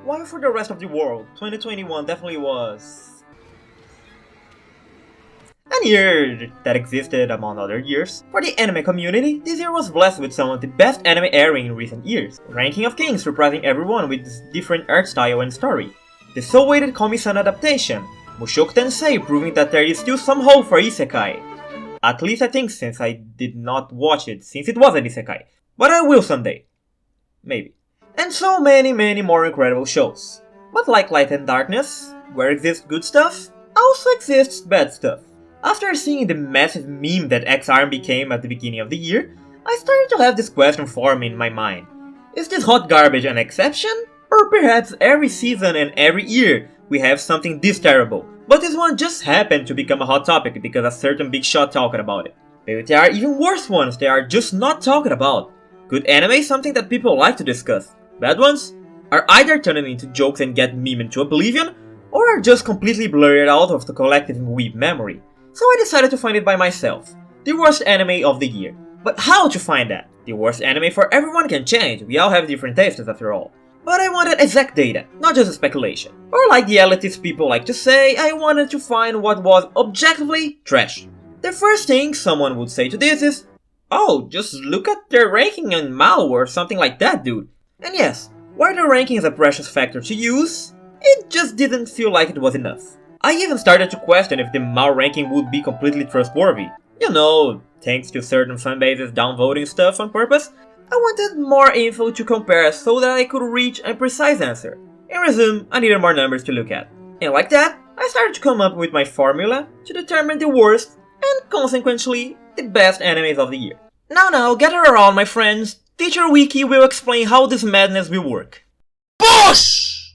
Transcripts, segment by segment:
while for the rest of the world, 2021 definitely was a year that existed among other years. For the anime community, this year was blessed with some of the best anime airing in recent years. Ranking of Kings surprising everyone with its different art style and story. The so-awaited Komi-san adaptation, Mushoku Tensei proving that there is still some hope for isekai. At least I think, since I did not watch it since it was an isekai. But I will someday. Maybe. And so many more incredible shows. But like Light and Darkness, where exists good stuff, also exists bad stuff. After seeing the massive meme that X-Arm became at the beginning of the year, I started to have this question forming in my mind. Is this hot garbage an exception? Or perhaps every season and every year we have something this terrible, but this one just happened to become a hot topic because a certain big shot talking about it. Maybe there are even worse ones they are just not talking about. Good anime is something that people like to discuss. Bad ones are either turning into jokes and get memed into oblivion, or are just completely blurred out of the collective weeb memory. So I decided to find it by myself. The worst anime of the year. But how to find that? The worst anime for everyone can change, we all have different tastes after all. But I wanted exact data, not just a speculation. Or like the elitist people like to say, I wanted to find what was objectively trash. The first thing someone would say to this is, oh, just look at their ranking in Mahou or something like that, dude. And yes, while the ranking is a precious factor to use, it just didn't feel like it was enough. I even started to question if the Mahou ranking would be completely trustworthy. You know, thanks to certain fanbases downvoting stuff on purpose, I wanted more info to compare so that I could reach a precise answer. In resume, I needed more numbers to look at. And like that, I started to come up with my formula to determine the worst and consequently the best animes of the year. Now, gather around my friends, Teacher Wiki will explain how this madness will work. BOSH!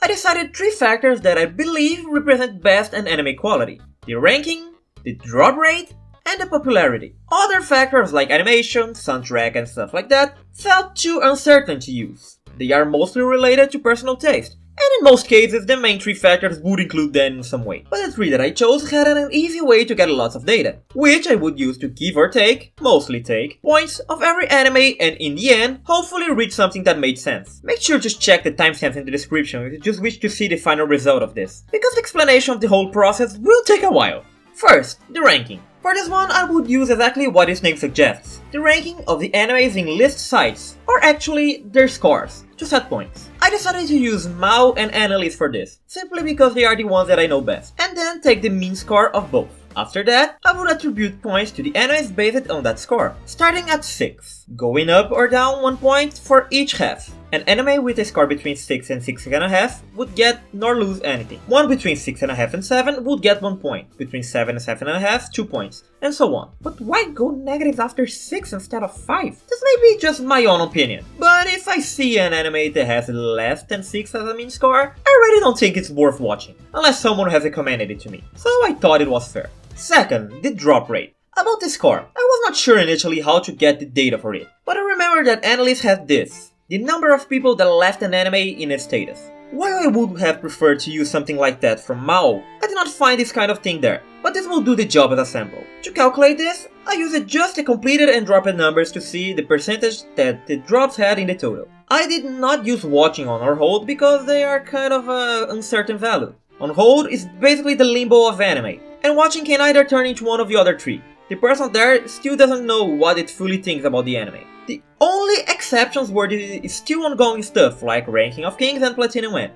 I decided 3 factors that I believe represent best and anime quality. The ranking, the drop rate, and the popularity. Other factors like animation, soundtrack and stuff like that felt too uncertain to use. They are mostly related to personal taste, and in most cases the main 3 factors would include them in some way. But the 3 that I chose had an easy way to get lots of data, which I would use to give or take, mostly take, points of every anime and in the end, hopefully reach something that made sense. Make sure to check the timestamps in the description if you just wish to see the final result of this, because the explanation of the whole process will take a while. First, the ranking. For this one, I would use exactly what its name suggests, the ranking of the animes in list sites, or actually their scores, to set points. I decided to use Mahou and Analyst for this, simply because they are the ones that I know best, and then take the mean score of both. After that, I would attribute points to the animes based on that score, starting at 6, going up or down 1 point for each half. An anime with a score between 6 and 6.5 would get nor lose anything. One between 6.5 and 7 would get 1 point, between 7 and 7.5, 2 points, and so on. But why go negatives after 6 instead of 5? This may be just my own opinion, but if I see an anime that has less than 6 as a mean score, I really don't think it's worth watching, unless someone has recommended it to me, so I thought it was fair. Second, the drop rate. About the score, I was not sure initially how to get the data for it, but I remember that Analyst had this, the number of people that left an anime in its status. While I would have preferred to use something like that from Mahou, I did not find this kind of thing there, but this will do the job as a sample. To calculate this, I used just the completed and dropped numbers to see the percentage that the drops had in the total. I did not use watching on or hold because they are kind of an uncertain value. On hold is basically the limbo of anime, and watching can either turn into one of the other 3. The person there still doesn't know what it fully thinks about the anime. The only exceptions were the still ongoing stuff like Ranking of Kings and Platinum End.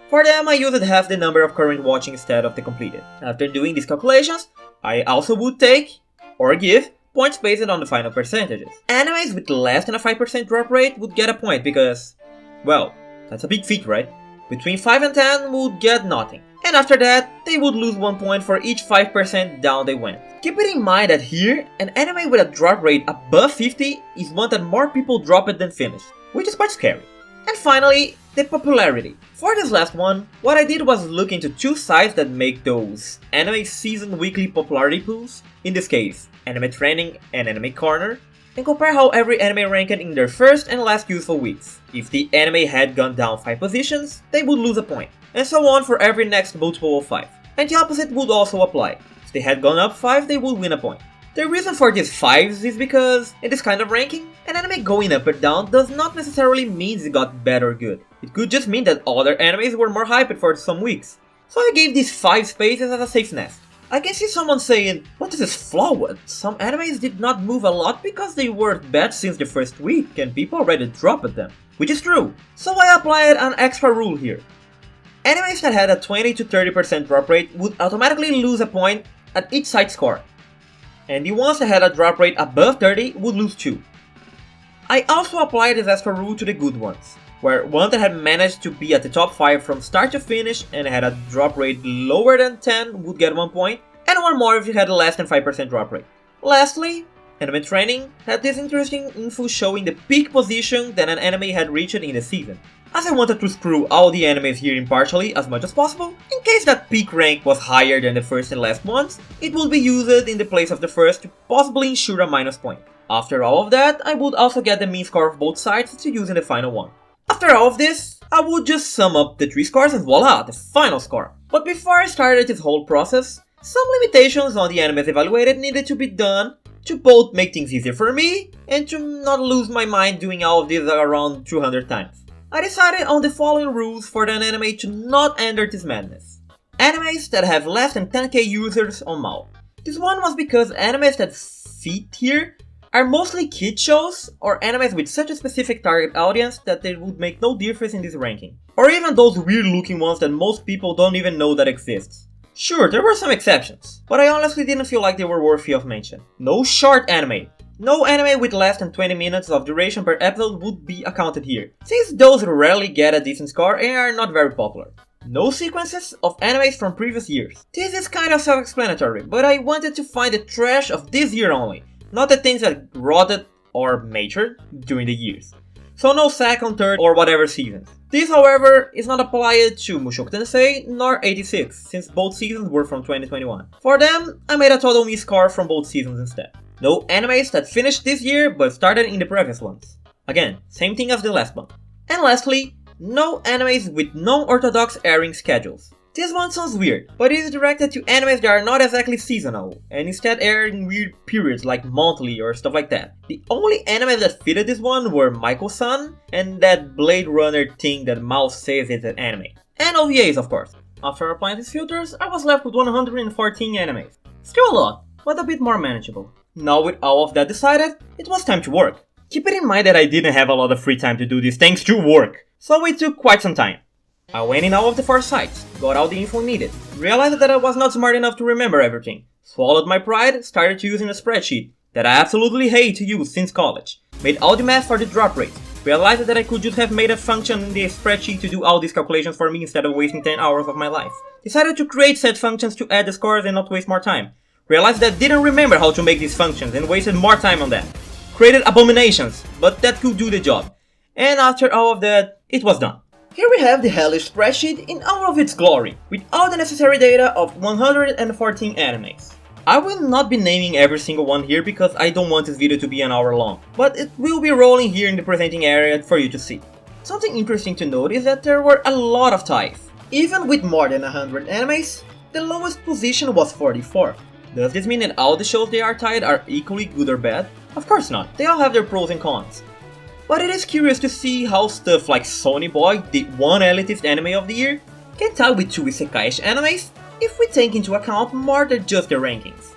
For them I used half the number of current watching instead of the completed. After doing these calculations, I also would take, or give, points based on the final percentages. Animes with less than a 5% drop rate would get a point because, well, that's a big feat, right? Between 5 and 10 would get nothing. And after that, they would lose 1 point for each 5% down they went. Keep it in mind that here, an anime with a drop rate above 50 is one that more people drop it than finish, which is quite scary. And finally, the popularity. For this last one, what I did was look into 2 sites that make those anime season weekly popularity pools, in this case, Anime Trending and Anime Corner, and compare how every anime ranked in their first and last useful weeks. If the anime had gone down 5 positions, they would lose a point, and so on for every next multiple of 5. And the opposite would also apply. If they had gone up 5, they would win a point. The reason for these 5s is because, in this kind of ranking, an anime going up or down does not necessarily mean it got bad or good. It could just mean that other animes were more hyped for some weeks. So I gave these 5 spaces as a safe nest. I can see someone saying, what is this flawed? Some animes did not move a lot because they were bad since the first week and people already dropped them. Which is true. So I applied an extra rule here. Animes that had a 20 to 30% drop rate would automatically lose a point at each side score. And the ones that had a drop rate above 30 would lose 2. I also applied this extra rule to the good ones, where one that had managed to be at the top 5 from start to finish and had a drop rate lower than 10 would get 1 point, and 1 more if it had less than 5% drop rate. Lastly, Anime Training had this interesting info showing the peak position that an anime had reached in the season. As I wanted to screw all the animes here impartially as much as possible, in case that peak rank was higher than the first and last ones, it would be used in the place of the first to possibly ensure a minus point. After all of that, I would also get the mean score of both sides to use in the final one. After all of this, I would just sum up the 3 scores and voila, the final score. But before I started this whole process, some limitations on the animes evaluated needed to be done to both make things easier for me and to not lose my mind doing all of this around 200 times. I decided on the following rules for an anime to not enter this madness. Animes that have less than 10k users on Mahou. This one was because animes that fit here are mostly kid shows or animes with such a specific target audience that they would make no difference in this ranking. Or even those weird looking ones that most people don't even know that exists. Sure, there were some exceptions, but I honestly didn't feel like they were worthy of mention. No short anime. No anime with less than 20 minutes of duration per episode would be accounted here, since those rarely get a decent score and are not very popular. No sequences of animes from previous years. This is kind of self-explanatory, but I wanted to find the trash of this year only, not the things that rotted or matured during the years. So no second, third, or whatever seasons. This, however, is not applied to Mushoku Tensei nor 86, since both seasons were from 2021. For them, I made a total me score from both seasons instead. No animes that finished this year but started in the previous ones. Again, same thing as the last one. And lastly, no animes with non-orthodox airing schedules. This one sounds weird, but it is directed to animes that are not exactly seasonal, and instead air in weird periods like monthly or stuff like that. The only animes that fitted this one were Michael-san and that Blade Runner thing that Mahou says is an anime. And OVAs, of course. After applying these filters, I was left with 114 animes. Still a lot, but a bit more manageable. Now with all of that decided, it was time to work. Keep it in mind that I didn't have a lot of free time to do these things to work, so it took quite some time. I went in all of the 4 sites, got all the info needed, realized that I was not smart enough to remember everything, swallowed my pride, started using a spreadsheet that I absolutely hate to use since college, made all the math for the drop rate, realized that I could just have made a function in the spreadsheet to do all these calculations for me instead of wasting 10 hours of my life, decided to create said functions to add the scores and not waste more time, realized that I didn't remember how to make these functions and wasted more time on that, created abominations, but that could do the job, and after all of that, it was done. Here we have the hellish spreadsheet in all of its glory, with all the necessary data of 114 animes. I will not be naming every single one here because I don't want this video to be an hour long, but it will be rolling here in the presenting area for you to see. Something interesting to note is that there were a lot of ties. Even with more than 100 animes, the lowest position was 44. Does this mean that all the shows they are tied are equally good or bad? Of course not, they all have their pros and cons. But it is curious to see how stuff like Sony Boy, the one elitist anime of the year, can tie with 2 isekai-ish animes if we take into account more than just their rankings.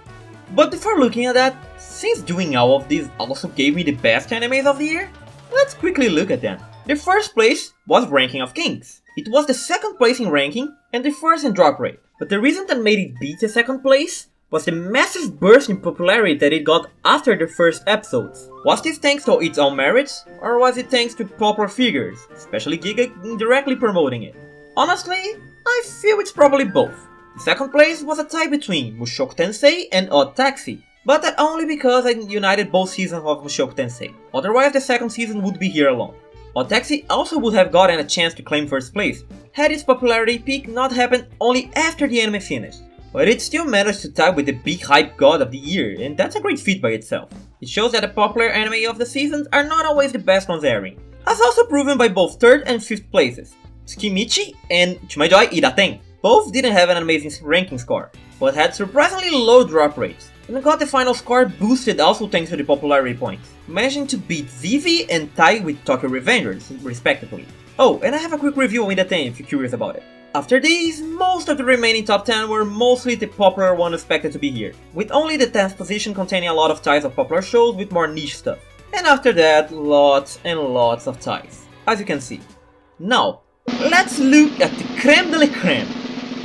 But before looking at that, since doing all of this also gave me the best animes of the year, let's quickly look at them. The first place was Ranking of Kings. It was the second place in ranking and the first in drop rate. But the reason that made it beat the second place was the massive burst in popularity that it got after the first episodes. Was this thanks to its own merits, or was it thanks to popular figures, especially Giga indirectly promoting it? Honestly, I feel it's probably both. The second place was a tie between Mushoku Tensei and Odd Taxi, but that only because I united both seasons of Mushoku Tensei, otherwise the second season would be here alone. Odd Taxi also would have gotten a chance to claim first place, had its popularity peak not happened only after the anime finished. But it still managed to tie with the big hype god of the year, and that's a great feat by itself. It shows that the popular anime of the seasons are not always the best ones airing, as also proven by both 3rd and 5th places. Tsukimichi and To My Joy Iraten both didn't have an amazing ranking score, but had surprisingly low drop rates, and got the final score boosted also thanks to the popularity points, managing to beat Vivi and tie with Tokyo Revengers, respectively. Oh, and I have a quick review in the 10 if you're curious about it. After these, most of the remaining top 10 were mostly the popular one expected to be here, with only the 10th position containing a lot of ties of popular shows with more niche stuff. And after that, lots and lots of ties, as you can see. Now, let's look at the creme de la creme,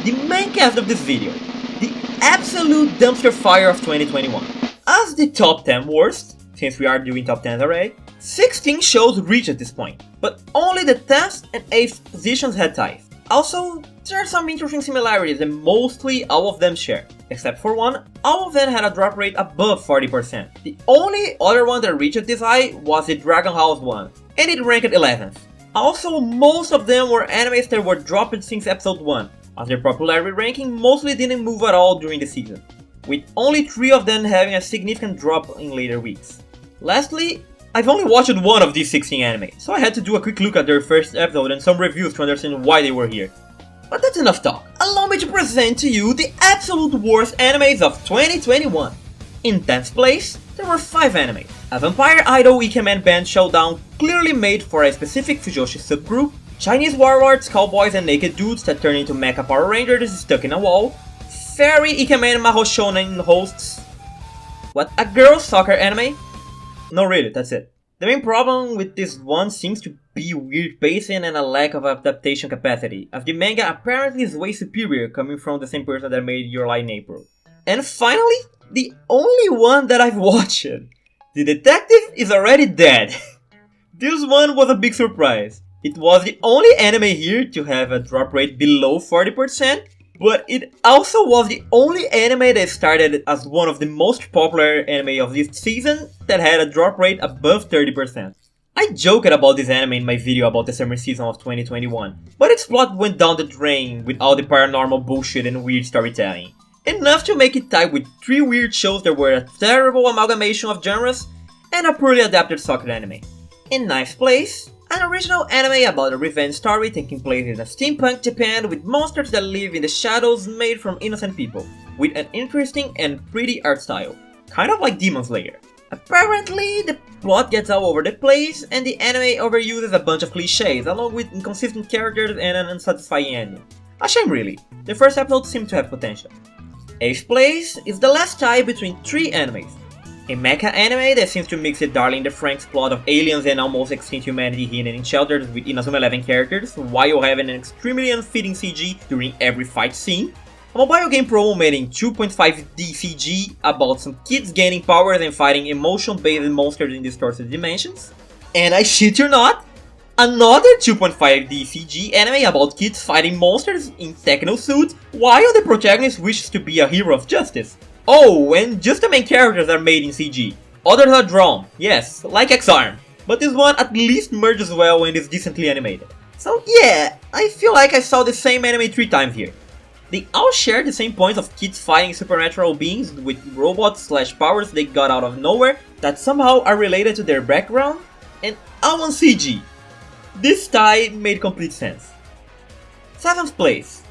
the main cast of this video, the absolute dumpster fire of 2021. As the top 10 worst, since we are doing top 10s already, 16 shows reached at this point, but only the 10th and 8th positions had ties. Also, there are some interesting similarities and mostly all of them share. Except for one, all of them had a drop rate above 40%. The only other one that reached this high was the Dragon House one, and it ranked 11th. Also, most of them were animes that were dropped since episode 1, as their popularity ranking mostly didn't move at all during the season, with only 3 of them having a significant drop in later weeks. Lastly, I've only watched one of these 16 anime, so I had to do a quick look at their first episode and some reviews to understand why they were here. But that's enough talk. Allow me to present to you the absolute worst animes of 2021. In 10th place, there were 5 animes. A vampire idol Ikemen band showdown clearly made for a specific Fujoshi subgroup, Chinese warlords, cowboys and naked dudes that turn into mecha Power Rangers stuck in a wall, fairy Ikemen Mahou Shoujo hosts. What, a girls soccer anime? No really, that's it. The main problem with this one seems to be weird pacing and a lack of adaptation capacity, as the manga apparently is way superior coming from the same person that made Your Lie in April. And finally, the only one that I've watched. The detective is already dead. This one was a big surprise. It was the only anime here to have a drop rate below 40%, but it also was the only anime that started as one of the most popular anime of this season that had a drop rate above 30%. I joked about this anime in my video about the summer season of 2021, but its plot went down the drain with all the paranormal bullshit and weird storytelling. Enough to make it tie with 3 weird shows that were a terrible amalgamation of genres and a poorly adapted soccer anime. In 9th place, an original anime about a revenge story taking place in a steampunk Japan with monsters that live in the shadows made from innocent people, with an interesting and pretty art style, kind of like Demon Slayer. Apparently, the plot gets all over the place and the anime overuses a bunch of cliches along with inconsistent characters and an unsatisfying ending. A shame really, the first episode seemed to have potential. 8th place is the last tie between 3 animes. A mecha anime that seems to mix the Darling the Frank's plot of aliens and almost extinct humanity hidden in shelters with Inazuma 11 characters, while having an extremely unfitting CG during every fight scene. A mobile game promo made in 2.5D CG about some kids gaining powers and fighting emotion-based monsters in distorted dimensions. And I shit you not, another 2.5D CG anime about kids fighting monsters in techno suits while the protagonist wishes to be a hero of justice. Oh, and just the main characters are made in CG. Others are drawn, yes, like X-Arm. But this one at least merges well and is decently animated. So yeah, I feel like I saw the same anime 3 times here. They all share the same points of kids fighting supernatural beings with robots/powers they got out of nowhere that somehow are related to their background, and all on CG. This tie made complete sense. 7th place,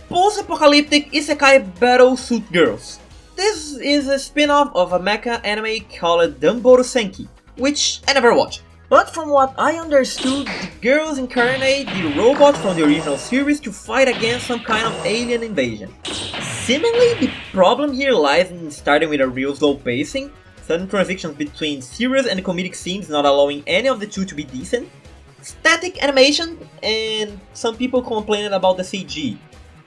post-apocalyptic isekai battle suit girls. This is a spin-off of a mecha anime called Danboru Senki, which I never watched. But from what I understood, the girls incarnate the robots from the original series to fight against some kind of alien invasion. Seemingly, the problem here lies in starting with a real slow pacing, sudden transitions between serious and comedic scenes not allowing any of the two to be decent, static animation, and some people complaining about the CG.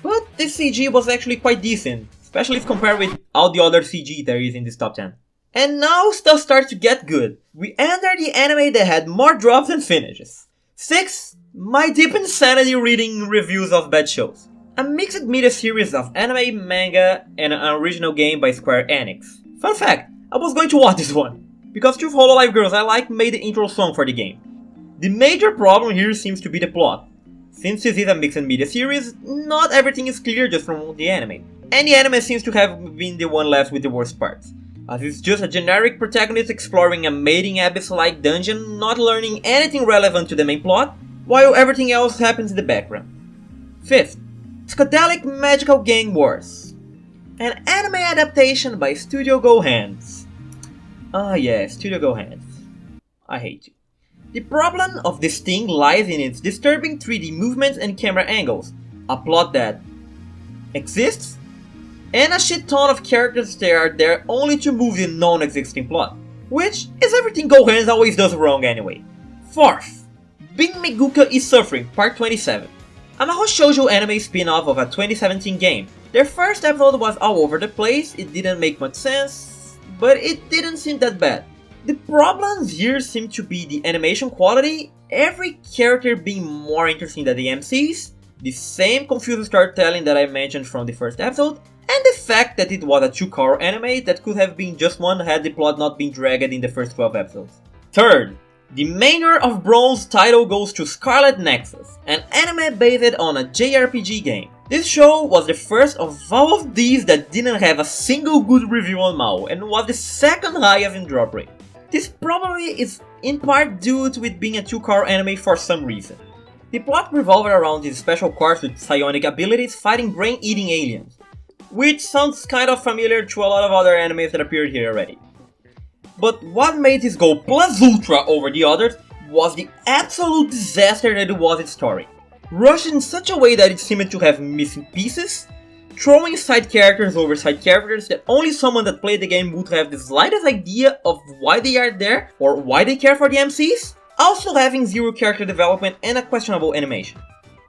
But the CG was actually quite decent, especially if compared with all the other CG there is in this top 10. And now stuff starts to get good. We enter the anime that had more drops than finishes. 6. My deep insanity reading reviews of bad shows. A mixed media series of anime, manga, and an original game by Square Enix. Fun fact, I was going to watch this one, because two Hololive girls I like made the intro song for the game. The major problem here seems to be the plot. Since this is a mixed media series, not everything is clear just from the anime. And the anime seems to have been the one left with the worst parts, as it's just a generic protagonist exploring a mating abyss-like dungeon, not learning anything relevant to the main plot, while everything else happens in the background. 5th, Psychedelic Magical Gang Wars. An anime adaptation by Studio GoHands. Ah yeah, Studio GoHands. I hate you. The problem of this thing lies in its disturbing 3D movements and camera angles, a plot that exists, and a shit ton of characters that are there only to move the non-existing plot, which is everything GoHands always does wrong anyway. Fourth, Bin Meguka is Suffering, Part 27. A Mahou Shoujo anime spin-off of a 2017 game. Their first episode was all over the place, it didn't make much sense, but it didn't seem that bad. The problems here seem to be the animation quality, every character being more interesting than the MCs, the same confusing storytelling that I mentioned from the first episode, and the fact that it was a 2-cour anime that could have been just one had the plot not been dragged in the first 12 episodes. Third, the Mayor of Bronze title goes to Scarlet Nexus, an anime based on a JRPG game. This show was the first of all of these that didn't have a single good review on Mahou and was the second highest in drop rate. This probably is in part due to it being a 2-cour anime for some reason. The plot revolved around these special cars with psionic abilities fighting brain-eating aliens, which sounds kind of familiar to a lot of other animes that appeared here already. But what made this go plus ultra over the others was the absolute disaster that it was its story. Rushed in such a way that it seemed to have missing pieces, throwing side characters over side characters that only someone that played the game would have the slightest idea of why they are there or why they care for the MCs, also having zero character development and a questionable animation.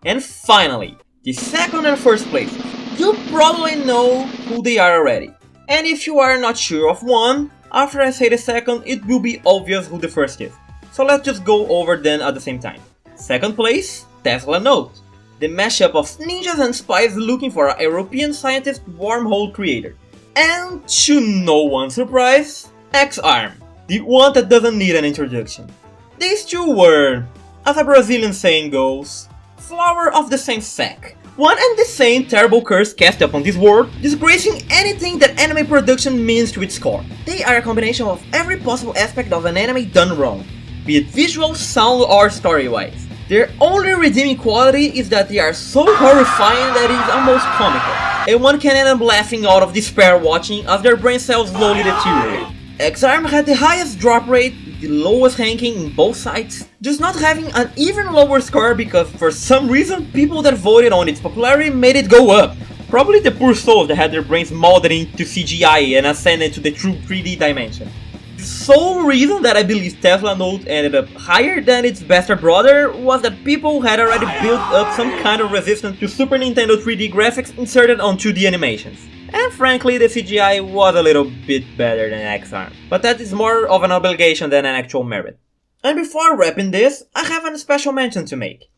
And finally, the second and first places. You probably know who they are already. And if you are not sure of one, after I say the second, it will be obvious who the first is. So let's just go over them at the same time. Second place, Tesla Note. The mashup of ninjas and spies looking for a European scientist wormhole creator. And to no one's surprise, X-Arm, the one that doesn't need an introduction. These two were, as a Brazilian saying goes, flower of the same sack. One and the same terrible curse cast upon this world, disgracing anything that anime production means to its core. They are a combination of every possible aspect of an anime done wrong, be it visual, sound or story-wise. Their only redeeming quality is that they are so horrifying that it is almost comical, and one can end up laughing out of despair watching as their brain cells slowly deteriorate. X-Arm had the highest drop rate, the lowest ranking in both sides, just not having an even lower score because for some reason people that voted on its popularity made it go up. Probably the poor souls that had their brains molded into CGI and ascended to the true 3D dimension. The sole reason that I believe Tesla Note ended up higher than its bastard brother was that people had already built up some kind of resistance to Super Nintendo 3D graphics inserted on 2D animations. And frankly, the CGI was a little bit better than X-Arm, but that is more of an obligation than an actual merit. And before wrapping this, I have a special mention to make.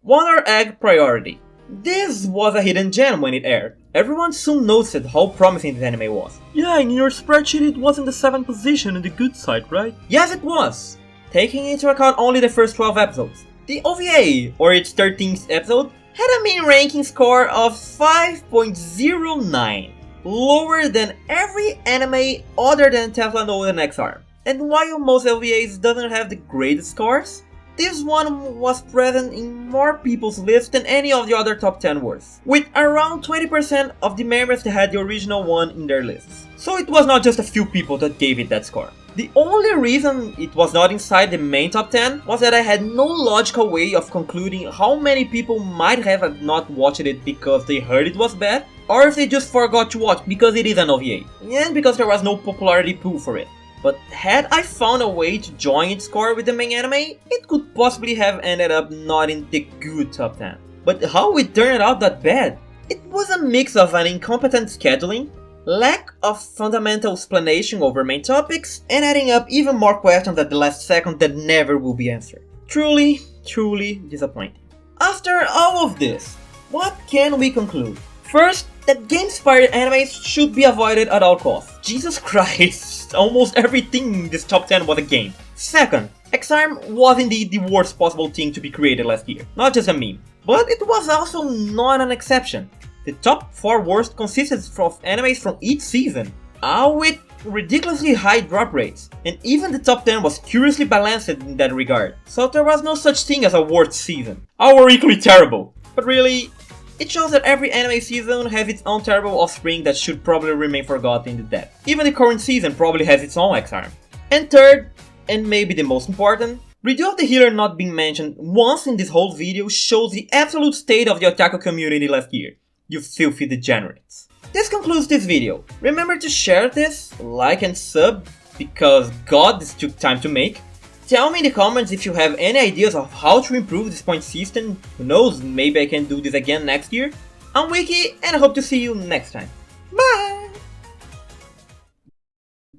Wonder Egg Priority. This was a hidden gem when it aired. Everyone soon noticed how promising this anime was. Yeah, in your spreadsheet it was in the 7th position in the good side, right? Yes, it was! Taking into account only the first 12 episodes. The OVA, or its 13th episode, had a mean ranking score of 5.09, lower than every anime other than Tesla Note and X-Arm. And while most OVAs doesn't have the greatest scores, this one was present in more people's lists than any of the other top 10 was, with around 20% of the members that had the original one in their lists. So it was not just a few people that gave it that score. The only reason it was not inside the main top 10 was that I had no logical way of concluding how many people might have not watched it because they heard it was bad, or if they just forgot to watch because it is an OVA, and because there was no popularity pool for it. But had I found a way to join its score with the main anime, it could possibly have ended up not in the good top 10. But how it turned out that bad? It was a mix of an incompetent scheduling, lack of fundamental explanation over main topics, and adding up even more questions at the last second that never will be answered. Truly, truly disappointing. After all of this, what can we conclude? First, that game-inspired animes should be avoided at all costs. Jesus Christ, almost everything in this top 10 was a game. Second, X-Arm was indeed the worst possible thing to be created last year, not just a meme. But it was also not an exception. The top 4 worst consisted of animes from each season, all with ridiculously high drop rates, and even the top 10 was curiously balanced in that regard, so there was no such thing as a worst season. All were equally terrible. But really, It shows that every anime season has its own terrible offspring that should probably remain forgotten in the depths. Even the current season probably has its own X-Arm. And third, and maybe the most important, Redo of the Healer not being mentioned once in this whole video shows the absolute state of the otaku community last year. You filthy degenerates. This concludes this video. Remember to share this, like and sub, because god this took time to make. Tell me in the comments if you have any ideas of how to improve this point system. Who knows, maybe I can do this again next year. I'm Wiki and I hope to see you next time. Bye!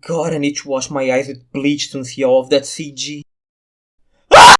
God, I need to wash my eyes with bleach to see all of that CG.